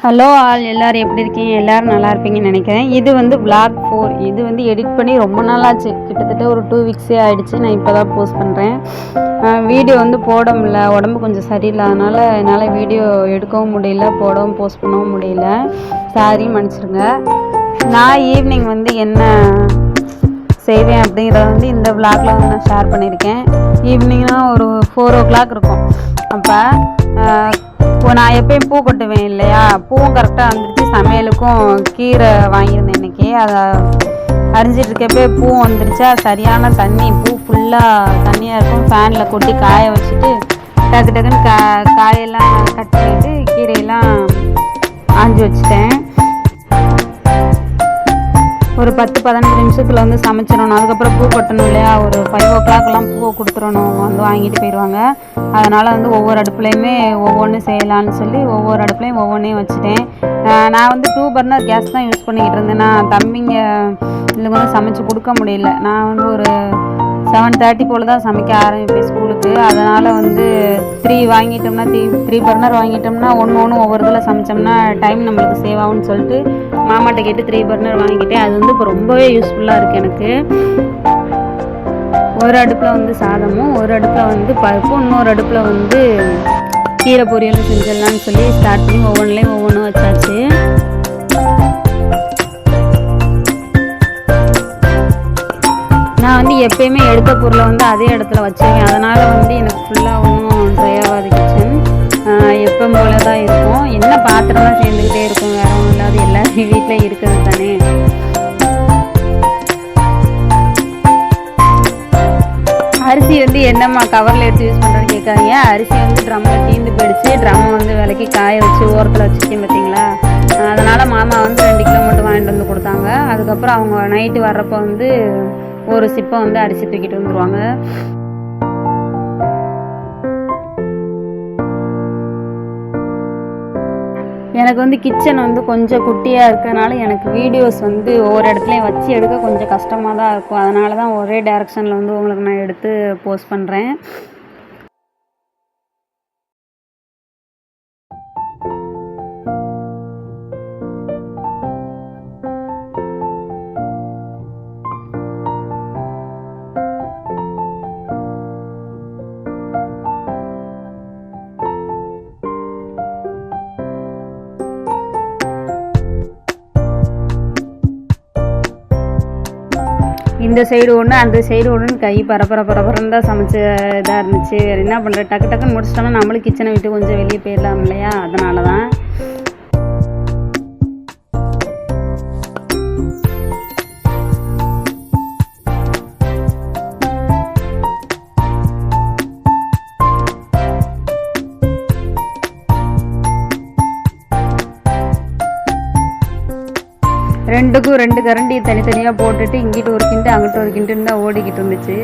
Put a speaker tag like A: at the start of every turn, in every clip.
A: Hello all, எல்லோரும் எப்படி இருக்கீங்க? எல்லோரும் நல்லா இருப்பீங்கன்னு நினைக்கிறேன். இது வந்து vlog 4. இது வந்து எடிட் பண்ணி ரொம்ப நாளாச்சு, கிட்டத்தட்ட ஒரு 2 வீக்ஸே ஆகிடுச்சு. நான் இப்போ தான் போஸ்ட் பண்ணுறேன். வீடியோ வந்து போட முடியல, உடம்பு கொஞ்சம் சரியில்லாதனால என்னால் வீடியோ எடுக்கவும் முடியல, போஸ்ட் பண்ணவும் முடியல. சாரி, மன்னிச்சிருங்க. நான் ஈவினிங் வந்து என்ன செய்வேன் அப்படிங்கிறத வந்து இந்த vlogல வந்து நான் ஷேர் பண்ணியிருக்கேன். ஈவினிங்னா ஒரு 4 o'clock இருக்கும். அப்போ நான் எப்பயும் பூ கொட்டுவேன் இல்லையா, பூவும் கரெக்டாக வந்துடுச்சு. சமையலுக்கும் கீரை வாங்கியிருந்தேன் இன்றைக்கி. அதை அரிஞ்சிட்டு இருக்கப்பே பூவும் வந்துடுச்சா, சரியான தண்ணி, பூ ஃபுல்லாக தண்ணியாக இருக்கும். ஃபேனில் கொட்டி காய வச்சுட்டு டக்குன்னு காயெல்லாம் கட் பண்ணிவிட்டு கீரையெல்லாம் ஆஞ்சி வச்சுட்டேன். ஒரு 10-15 நிமிஷத்தில் வந்து சமைச்சிடணும். அதுக்கப்புறம் பூ கொட்டணும் இல்லையா, ஒரு 5 o'clockலாம் பூவை கொடுத்துடணும், வந்து வாங்கிட்டு போயிடுவாங்க. அதனால் வந்து ஒவ்வொரு அடுப்புலையுமே ஒவ்வொன்றும் செய்யலான்னு சொல்லி ஒவ்வொரு அடுப்புலையும் ஒவ்வொன்றையும் வச்சுட்டேன். நான் வந்து 2 burner கேஸ் தான் யூஸ் பண்ணிக்கிட்டு இருந்தேன். நான் தம்பிங்க இதுக்கு வந்து சமைச்சு கொடுக்க முடியல. நான் வந்து ஒரு 7:30 போல் தான் சமைக்க ஆரம்பிப்பேன் ஸ்கூலுக்கு. அதனால் வந்து 3 burner வாங்கிட்டோம்னா ஒன்று ஒவ்வொரு இதில் சமைச்சோம்னா டைம் நம்மளுக்கு சேவ் ஆகும்னு சொல்லிட்டு மாமாட்ட கேட்டு 3 burner வாங்கிட்டேன். அது வந்து இப்போ ரொம்பவே யூஸ்ஃபுல்லாக இருக்குது எனக்கு. ஒரு அடுப்பில் வந்து சாதமும், ஒரு அடுப்பில் வந்து பருப்பும், இன்னொரு அடுப்பில் வந்து கீரை பொரியலும் செஞ்சிடலான்னு சொல்லி ஸ்டார்ட் பண்ணி ஒவ்வொன்றுலேயும் ஒவ்வொன்றும் வச்சாச்சு. நான் வந்து எப்பயுமே எடுத்த பொருளை வந்து அதே இடத்துல வச்சுருவேன். அதனால் வந்து எனக்கு ஃபுல்லாக ஒன்றும் ட்ரை ஆகாது. கிச்சன் எப்போ போல தான் இருக்கும். என்ன பாத்திரம் தான் சேர்ந்துக்கிட்டே இருக்கும், வேற ஒன்றும் இல்லாத எல்லாரும் வீட்டில் இருக்கிறது தானே. அரிசி வந்து என்னம்மா கவரில் எடுத்து யூஸ் பண்ணுறேன்னு கேட்காதீங்க. அரிசி வந்து ட்ரம்மில் தீர்ந்து போயிடுச்சு. ட்ரம்மை வந்து விலைக்கு காய வச்சு ஓரத்தில் வச்சுருக்கேன் பார்த்தீங்களா. அதனால் மாமா வந்து 2 கிலோ மட்டும் வாங்கிட்டு வந்து கொடுத்தாங்க. அதுக்கப்புறம் அவங்க நைட்டு வர்றப்போ வந்து ஒரு சிப்பம் வந்து அரிசி தூக்கிட்டு வந்துடுவாங்க. எனக்கு வந்து கிச்சன் வந்து கொஞ்சம் குட்டியாக இருக்கிறனால எனக்கு வீடியோஸ் வந்து ஒவ்வொரு இடத்துலையும் வச்சு எடுக்க கொஞ்சம் கஷ்டமாக தான் இருக்கும். அதனால தான் ஒரே டைரக்ஷனில் வந்து உங்களுக்கு நான் எடுத்து போஸ்ட் பண்ணுறேன். இந்த சைடு ஒன்று, அந்த சைடு ஒன்றுன்னு கை பரபரன்னு தான் சமைச்ச இதாக இருந்துச்சு. வேறு என்ன பண்ணுறது, டக்குன்னு முடிச்சிட்டோம்னா நம்மளும் கிச்சனை விட்டு கொஞ்சம் வெளியே போயிடலாம் இல்லையா. அதனால தான். ரெண்டுக்கும் 2 கரண்டியை தனித்தனியாக போட்டுட்டு இங்கிட்டு ஒரு கிண்டு அங்கிட்டு ஒரு கிண்டுன்னு தான் ஓடிக்கிட்டு இருந்துச்சு.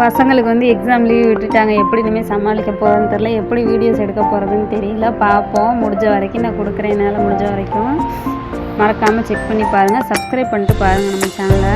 A: பசங்களுக்கு வந்து எக்ஸாம் லீவ் விட்டுட்டாங்க. எப்படி இனிமேல் சமாளிக்க போகிறதுன்னு தெரில, எப்படி வீடியோஸ் எடுக்க போகிறதுன்னு தெரியல. பார்ப்போம், முடிஞ்ச வரைக்கும் நான் கொடுக்குறேன். என்னால் முடிஞ்ச வரைக்கும். மறக்காமல் செக் பண்ணி பாருங்கள், சப்ஸ்கிரைப் பண்ணிட்டு பாருங்கள் நம்ம சேனலை.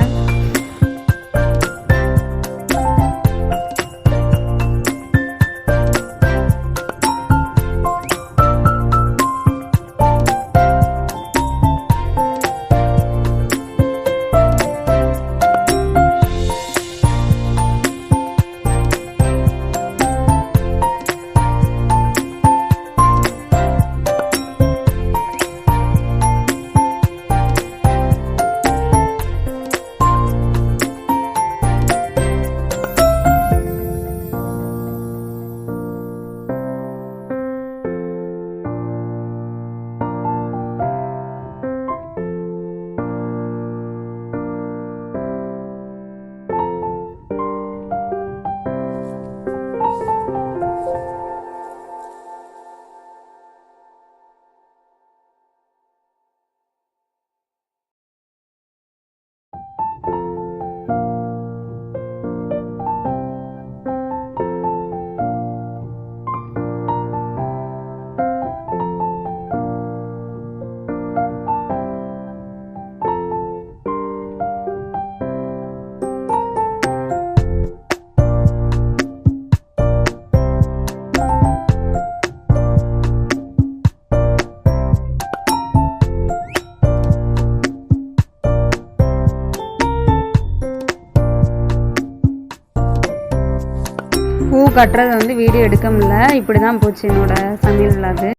A: பூ கட்டுறது வந்து வீடியோ எடுக்க முடியல. இப்படி தான் போச்சு என்னோட சமையல் விழாது.